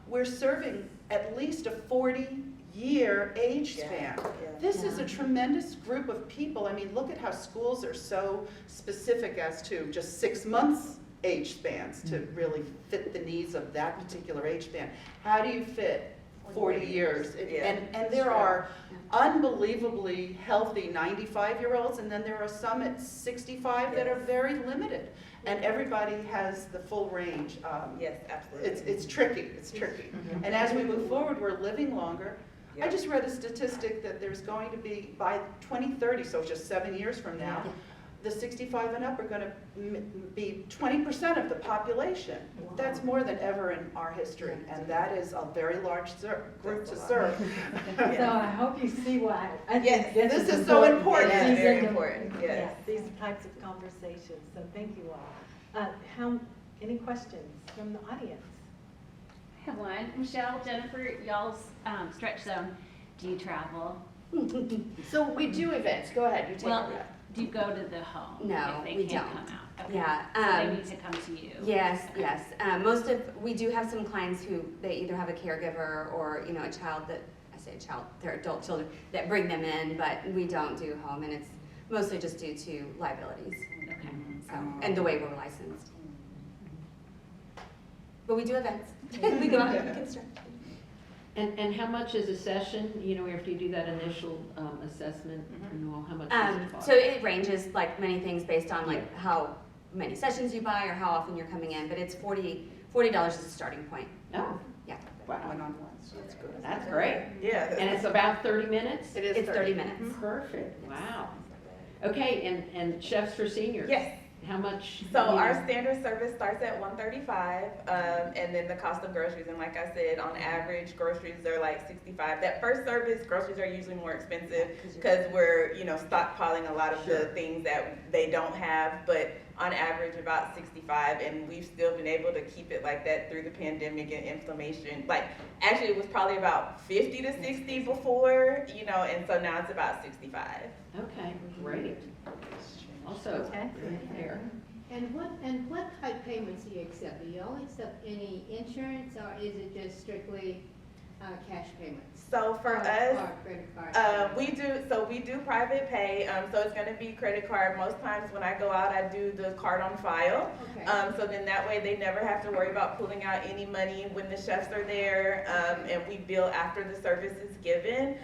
We're serving at least a 40-year age span. This is a tremendous group of people. I mean, look at how schools are so specific as to just 6 months age spans to really fit the needs of that particular age span. How do you fit 40 years? And there are unbelievably healthy 95-year-olds, and then there are some at 65 that are very limited. And everybody has the full range. Yes, absolutely. It's tricky, it's tricky. And as we move forward, we're living longer. I just read a statistic that there's going to be, by 2030, so just 7 years from now, the 65 and up are going to be 20% of the population. That's more than ever in our history, and that is a very large group to serve. So I hope you see why. I Yes, think this is so important. It is These very are the- important, yes. These types of conversations, so thank you all. Any questions from the audience? I have one. Michelle, Jennifer, y'all's stretch zone, do you travel? So we do events. Go ahead, you take Well, over. do you go to the home? No, if they we can't don't. come out? Okay. Yeah, So they need to come to you? Yes, Okay. yes. We do have some clients who, they either have a caregiver or, you know, a child that say their adult children that bring them in, but we don't do home, and it's mostly just due to liabilities. Okay. So, and the way we're licensed. But we do events. We go out and construct. And how much is a session, you know, after you do that initial assessment and all, how much does it cost? So it ranges like many things based on like how many sessions you buy or how often you're coming in, but it's $40 is the starting point. Oh, Yeah. wow, One-on-one, so that's good. that's great. Yeah. And it's about 30 minutes? It is It's 30 minutes. Perfect, wow. Okay, and Chefs for Seniors? Yes. How much? So you know? our standard service starts at $135, and then the cost of groceries, and like I said, on average, groceries are like $65. That first service, groceries are usually more expensive because we're, you know, stockpiling a lot of the things that they don't have, but on average about $65, and we've still been able to keep it like that through the pandemic and inflammation. Like, actually it was probably about 50 to 60 before, you know, and so now it's about 65. Okay, great. Also, Okay. there. And what type payments do you accept? Do you only accept any insurance, or is it just strictly cash payments? So for Or us, credit card? we do private pay, so it's gonna be credit card. Most times when I go out, I do the card on file. Okay. So then that way they never have to worry about pulling out any money when the chefs are there, and we bill after the service is given.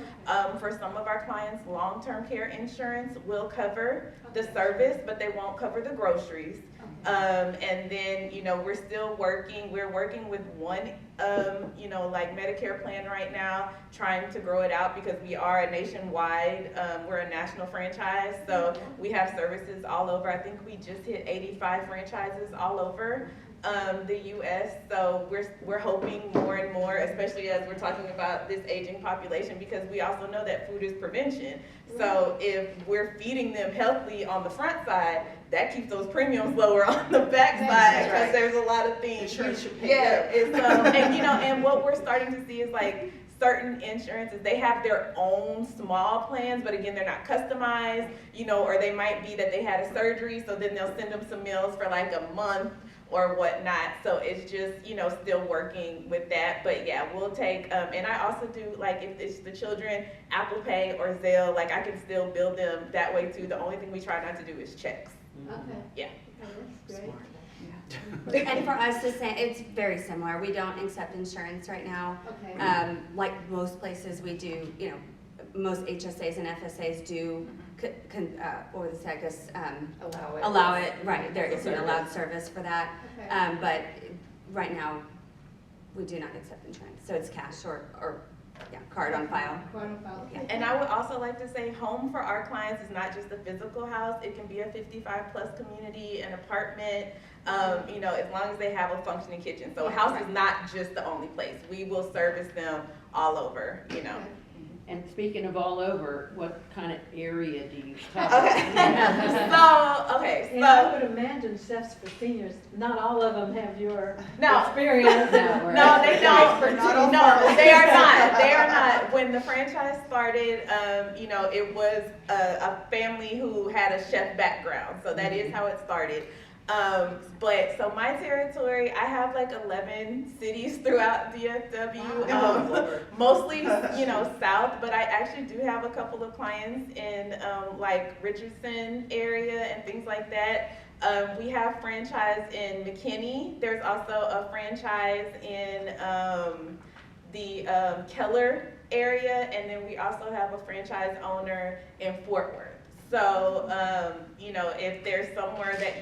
For some of our clients, long-term care insurance will cover the service, but they won't cover the groceries. And then, you know, we're working with one, you know, like Medicare plan right now, trying to grow it out because we are a nationwide, we're a national franchise. So we have services all over. I think we just hit 85 franchises all over the U.S. So we're hoping more and more, especially as we're talking about this aging population, because we also know that food is prevention. So if we're feeding them healthy on the front side, that keeps those premiums lower on the back side, because there's a lot of things. Insurance should pay Yeah, it's, and you know, and what we're starting to see is like certain insurances, they have their own small plans, but again, they're not customized, you know, or they might be that they had a surgery, so then they'll send them some meals for like a month or whatnot. So it's just, you know, still working with that. But yeah, we'll take, and I also do, like, if it's the children, Apple Pay or Zelle, like I can still bill them that way too. The only thing we try not to do is checks. Okay. Yeah. Okay, that's great. And for us, it's very similar. We don't accept insurance right now. Okay. Like most places we do, you know, most HSAs and FSAs do, or the I guess, allow it, right, there is an allowed service for that. Okay. But right now, we do not accept insurance, so it's cash or card on file. Card on file. Okay. And I would also like to say home for our clients is not just a physical house. It can be a 55+ community, an apartment, you know, as long as they have a functioning kitchen. So a house is not just the only place. We will service them all over, you know. And speaking of all over, what kind of area do you cover? Okay. And I would imagine Chefs for Seniors, not all of them have your No. experience. No, they don't. No, they are not. They are not. When the franchise started, you know, it was a family who had a chef background. So that is how it started. But so my territory, I have like 11 cities throughout DFW, mostly, you know, south, but I actually do have a couple of clients in like Richardson area and things like that. We have franchise in McKinney. There's also a franchise in the Keller area, and then we also have a franchise owner in Fort Worth. So, you know, if there's somewhere that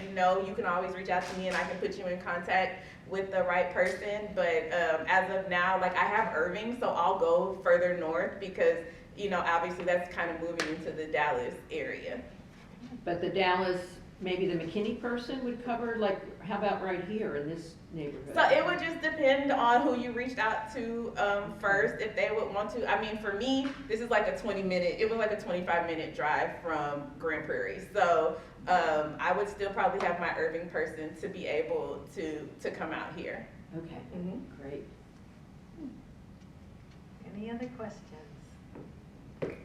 you can always reach out to me and I can put you in contact with the right person. But as of now, like I have Irving, so I'll go further north because, you know, obviously that's kind of moving into the Dallas area. But the Dallas, maybe the McKinney person would cover, like, how about right here in this neighborhood? So it would just depend on who you reached out to first, if they would want to. I mean, for me, this is like a 25-minute drive from Grand Prairie. So I would still probably have my Irving person to be able to come out here. Okay, great. Any other questions?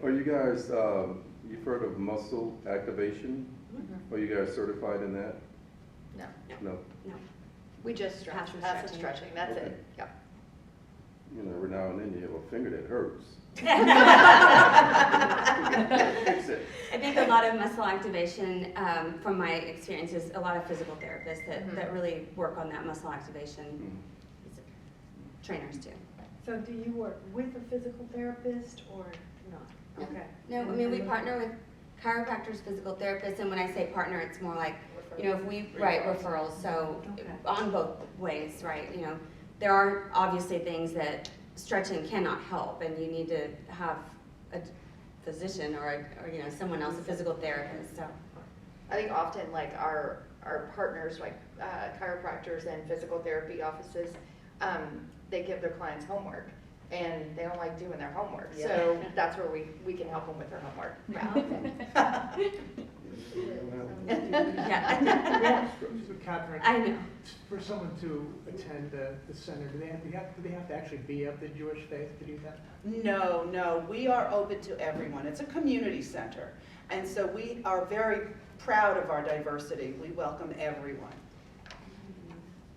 Are you guys, you've heard of muscle activation? Are you guys certified in that? No. No. We just stretch, Passive passive stretching. stretching, that's Okay. it, yep. you know, every now and then you have a finger that hurts. Fix it. I think a lot of muscle activation, from my experience, is a lot of physical therapists that really work on that muscle activation. Trainers too. So do you work with a physical therapist or not? Okay. No, I mean, we partner with chiropractors, physical therapists, and when I say partner, it's more like, you know, if we, right, referrals, so Okay. on both ways, right? You know, there are obviously things that stretching cannot help, and you need to have a physician or you know, someone else, a physical therapist, so. I think often like our partners, like chiropractors and physical therapy offices, they give their clients homework and they don't like doing their homework. So that's where we can help them with their homework. Yeah. So Catherine, I know. for someone to attend the center, do they have to actually be of the Jewish faith to do that? No, we are open to everyone. It's a community center. And so we are very proud of our diversity. We welcome everyone.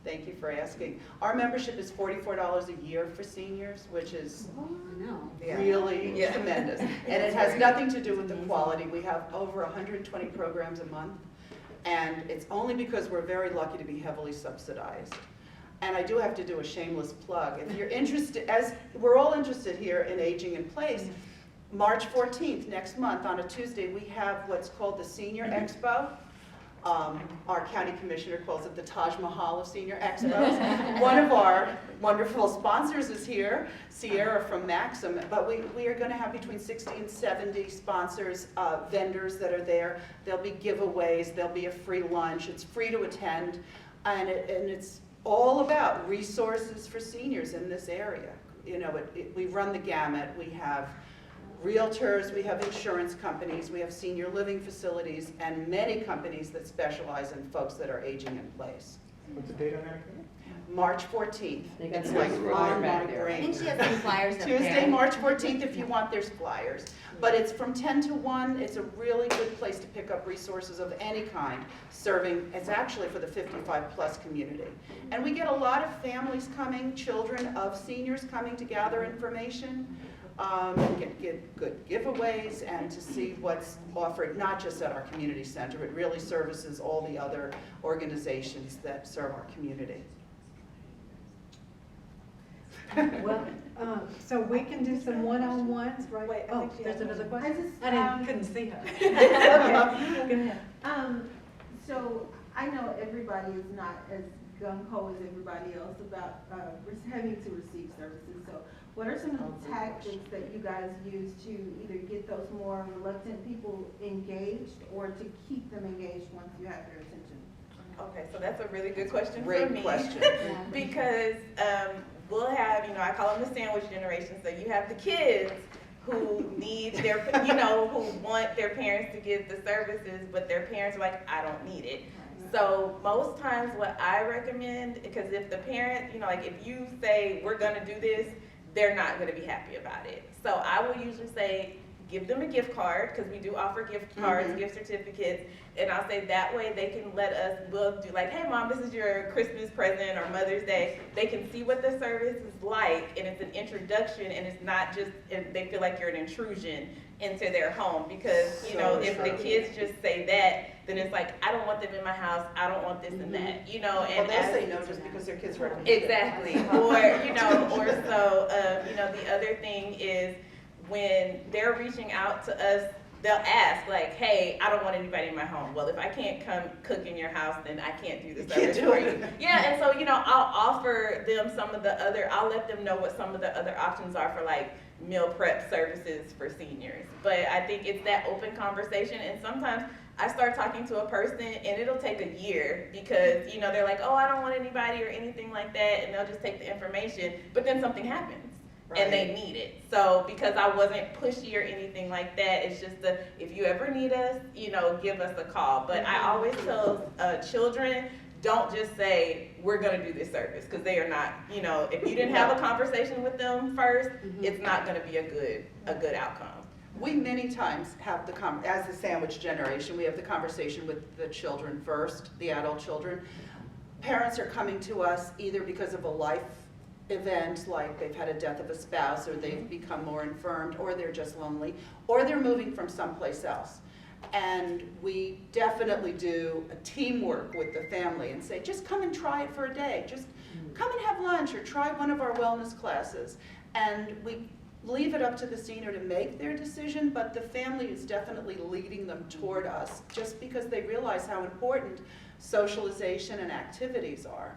Thank you for asking. Our membership is $44 a year for seniors, which is really tremendous. And it has nothing to do with the quality. We have over 120 programs a month. And it's only because we're very lucky to be heavily subsidized. And I do have to do a shameless plug. If you're interested, as we're all interested here in aging in place, March 14th, next month, on a Tuesday, we have what's called the Senior Expo. Our county commissioner calls it the Taj Mahal of senior expos. One of our wonderful sponsors is here, Sierra from Maxim, but we are going to have between 60 and 70 sponsors, vendors that are there. There'll be giveaways, there'll be a free lunch, it's free to attend, and it's all about resources for seniors in this area. You know, we run the gamut. We have realtors, we have insurance companies, we have senior living facilities, and many companies that specialize in folks that are aging in place. What's the date on that? March 14th. They got It's the like rest on right my there. I think brain. she has some flyers up there. Tuesday, March 14th, if you want, there's flyers. But it's from 10 to 1. It's a really good place to pick up resources of any kind, serving, it's actually for the 55-plus community. And we get a lot of families coming, children of seniors coming to gather information, get good giveaways, and to see what's offered, not just at our community center, it really services all the other organizations that serve our community. Well, so we can do some one-on-ones, right? Wait, I Oh, think she there's has another one. question? I just, Couldn't see her. Okay, go ahead. So I know everybody is not as gung-ho as everybody else about having to receive services. So what are some of the tactics that you guys use to either get those more reluctant people engaged or to keep them engaged once you have their attention? Okay, so that's a really good question for Great me. question. Because we'll have, you know, I call them the sandwich generation. So you have the kids who need their, you know, who want their parents to give the services, but their parents are like, I don't need it. So most times what I recommend, because if the parent, you know, like if you say we're gonna do this, they're not gonna be happy about it. So I will usually say, give them a gift card, because we do offer gift cards, gift certificates, and I'll say that way they can let us, we'll do like, hey mom, this is your Christmas present or Mother's Day. They can see what the service is like, and it's an introduction, and it's not just, and they feel like you're an intrusion into their home, because, you know, if the kids just say that, then it's like, I don't want them in my house, I don't want this and that, you know, and Well, they'll as- say no just because their kids recommend. exactly, or, you know, or so, you know, the other thing is, when they're reaching out to us, they'll ask like, hey, I don't want anybody in my home. Well, if I can't come cook in your house, then I can't do the service for you. Yeah, and so, you know, I'll offer them some of the other, I'll let them know what some of the other options are for like meal prep services for seniors. But I think it's that open conversation, and sometimes I start talking to a person and it'll take a year because, you know, they're like, oh, I don't want anybody or anything like that, and they'll just take the information, but then something happens. Right. And they need it. So because I wasn't pushy or anything like that, it's just if you ever need us, you know, give us a call. But I always tell children, don't just say, we're gonna do this service, because they are not, you know, if you didn't have a conversation with them first, it's not gonna be a good outcome. We many times have as the sandwich generation, we have the conversation with the children first, the adult children. Parents are coming to us either because of a life event, like they've had a death of a spouse, or they've become more infirmed, or they're just lonely, or they're moving from someplace else. And we definitely do a teamwork with the family and say, just come and try it for a day. Just come and have lunch or try one of our wellness classes. And we leave it up to the senior to make their decision, but the family is definitely leading them toward us just because they realize how important socialization and activities are.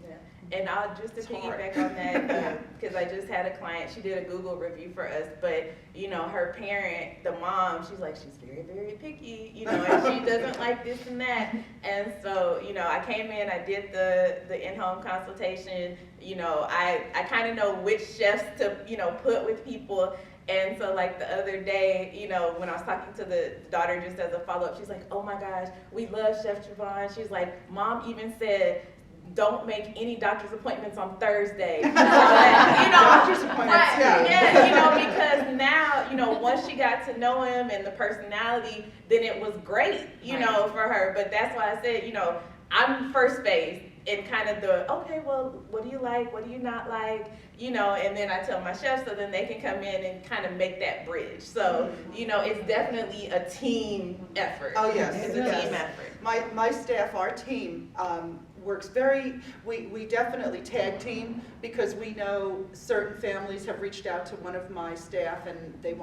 Yeah. And I'll just to It's hard. piggyback on that, because I just had a client, she did a Google review for us, but, you know, her parent, the mom, she's like, she's very, very picky, you know, and she doesn't like this and that. And so, you know, I came in, I did the in-home consultation, you know, I kind of know which chefs to, you know, put with people. And so like the other day, you know, when I was talking to the daughter just as a follow-up, she's like, oh my gosh, we love Chef Javon. She's like, Mom even said, don't make any doctor's appointments on Thursday. So that, you know, Doctor's appointments, yeah, you know, because now, you know, once she got to know him and the personality, then it was great, you know, for her. But that's why I said, you know, I'm first base and kind of the, okay, well, what do you like? What do you not like? You know, and then I tell my chefs so then they can come in and kind of make that bridge. So, you know, it's definitely a team effort. Oh, yes. It's a Yes. team effort. My staff, our team, works we definitely tag team because we know certain families have reached out to one of my staff and they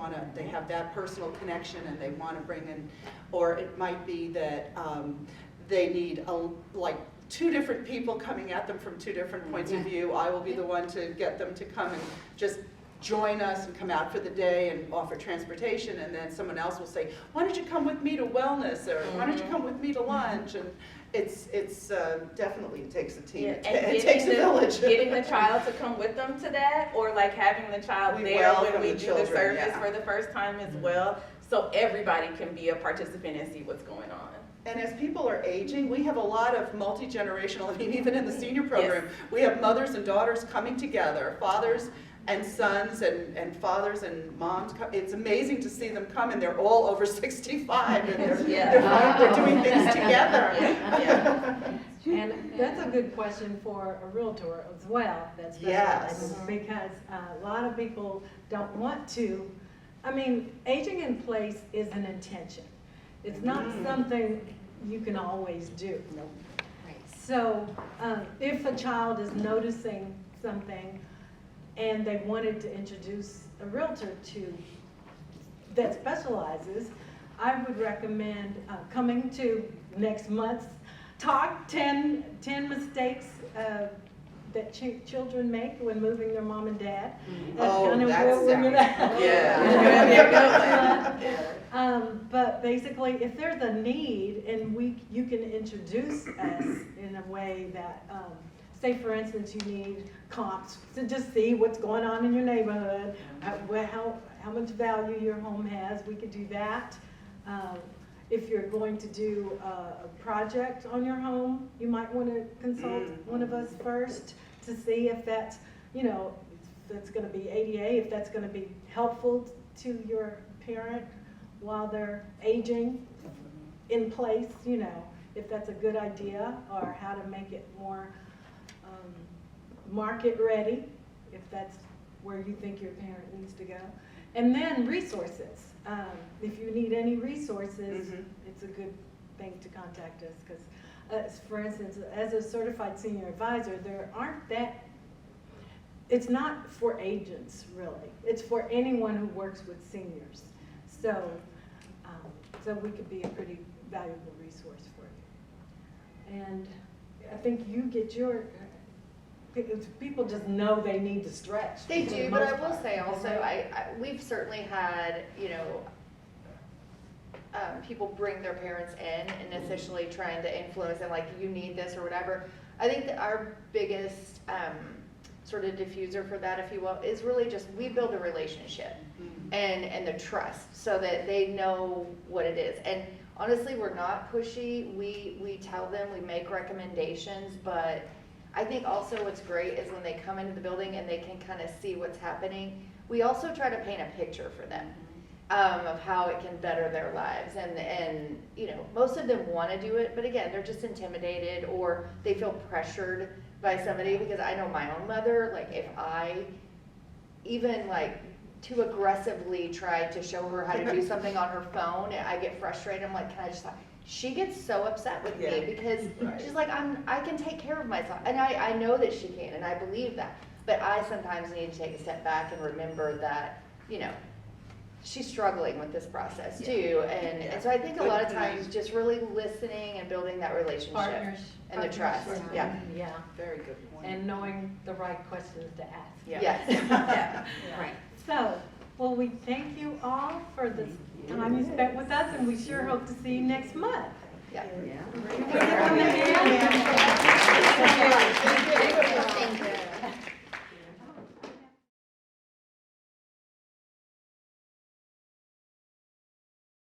have that personal connection and they want to bring in, or it might be that they need like 2 different people coming at them from 2 different points of view. I will be the one to get them to come and just join us and come out for the day and offer transportation, and then someone else will say, why don't you come with me to wellness, or why don't you come with me to lunch? And it's definitely takes a team. Yeah, It takes a village. Getting the child to come with them to that, or like having the child We there when welcome we the do the children, service yeah. for the first time as well, so everybody can be a participant and see what's going on. And as people are aging, we have a lot of multi-generational, I mean, even in the senior program, we have mothers and daughters coming together, fathers and sons and fathers and moms. It's amazing to see them come, and they're all over 65 and they're doing things together. And that's a good question for a realtor as well, that's Yes. because a lot of people don't want to. I mean, aging in place is an intention. It's not something you can always do. So if a child is noticing something and they wanted to introduce a realtor that specializes, I would recommend coming to next month's talk, 10 mistakes that children make when moving their mom and dad. But basically, if there's a need and you can introduce us in a way that, say for instance, you need comps to just see what's going on in your neighborhood, how much value your home has, we could do that. If you're going to do a project on your home, you might want to consult one of us first to see if that's, you know, if that's going to be ADA, if that's going to be helpful to your parent while they're aging in place, you know, if that's a good idea, or how to make it more market ready, if that's where you think your parent needs to go. And then resources. If you need any resources, it's a good thing to contact us, because for instance, as a certified senior advisor, there aren't that, it's not for agents really, it's for anyone who works with seniors. So, so we could be a pretty valuable resource for you. And I think you get your, people just know they need to stretch. They for the do, but I most will part. say also, we've certainly had, you know, people bring their parents in and essentially trying to influence them, like, you need this or whatever. I think that our biggest sort of diffuser for that, if you will, is really just we build a relationship and the trust so that they know what it is. And honestly, we're not pushy. We tell them, we make recommendations, but I think also what's great is when they come into the building and they can kind of see what's happening. We also try to paint a picture for them of how it can better their lives. And you know, most of them want to do it, but again, they're just intimidated or they feel pressured by somebody, because I know my own mother, like if I even like too aggressively try to show her how to do something on her phone, and I get frustrated, I'm like, can I just, she gets so upset with Yeah. me because Right. she's like, I can take care of myself, and I know that she can, and I believe that, but I sometimes need to take a step back and remember that, you know, she's struggling with this process too, and so I think a lot of times just really listening and building that relationship and the trust, yeah. Yeah, Very good point. and knowing the right questions to ask. Yes. Yeah. Right. So, well, we thank you all for the time you spent with us, and we sure hope to see you next month. Yeah. Yeah. Thank you for coming in.